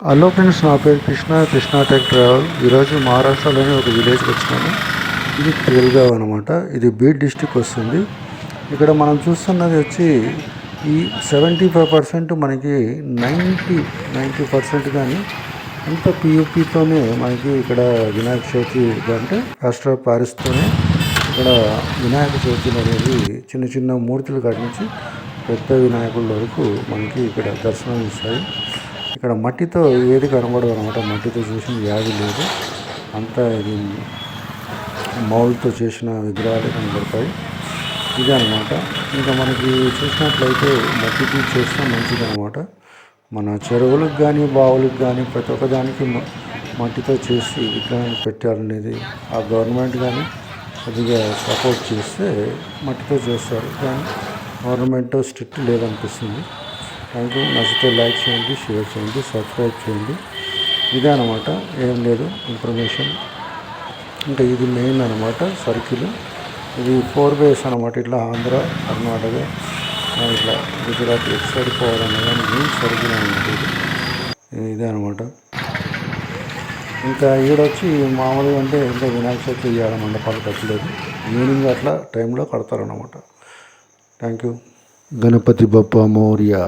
Hello friends, నా పేరు Krishna tech travel. ఈరోజు మహారాష్ట్రలోని ఒక విలేజ్కి వచ్చినాను. ఇది తేల్గావ్ అనమాట. ఇది బీడ్ డిస్టిక్ వస్తుంది. ఇక్కడ మనం చూస్తున్నది వచ్చి ఈ 75% మనకి 90% కానీ అంత పియూపీతోనే మనకి ఇక్కడ వినాయక చవితి అంటే రాష్ట్ర పారిస్తూనే ఇక్కడ వినాయక చవితి అనేది చిన్న చిన్న మూర్తులు కట్టించి పెద్ద వినాయకుల వరకు మనకి ఇక్కడ దర్శనం ఇస్తాయి. ఇక్కడ మట్టితో ఏది కనబడదు అనమాట. మట్టితో చేసిన వ్యాధి లేదు. అంతా ఇది మౌల్తో చేసిన విగ్రహాలు కనబడతాయి. ఇదే అనమాట. ఇంకా మనకి చూసినట్లయితే మట్టితో చేస్తే మంచిది అనమాట. మన చెరువులకు కానీ బావులకు కానీ ప్రతి ఒక్కదానికి మట్టితో చేసి విగ్రహాన్ని పెట్టాలనేది ఆ గవర్నమెంట్ కానీ కొద్దిగా సపోర్ట్ చేస్తే మట్టితో చేస్తారు. కానీ గవర్నమెంట్ స్ట్రిక్ట్ లేదనిపిస్తుంది. Thank you. నచ్చితే లైక్ చేయండి, షేర్ చేయండి, సబ్స్క్రైబ్ చేయండి. ఇదే అనమాట, ఏం లేదు ఇన్ఫర్మేషన్. ఇంకా ఇది మెయిన్ అనమాట సర్కిల్. ఇది 4 ways అనమాట. ఇట్లా ఆంధ్ర, కర్ణాటక, ఇట్లా గుజరాత్ ఎటు సైడ్ పోవాలన్నా కానీ మెయిన్ సర్కిల్ అనమాట ఇది. ఇదే అనమాట. ఇంకా ఈడొచ్చి మామూలుగా అంటే ఇంకా వినాయక చవితి ఇవ్వాలి మండపాలు కట్టలేదు. ఈవినింగ్ అట్లా టైంలో కడతారనమాట. Thank you. గణపతి బప్పా మోరియా.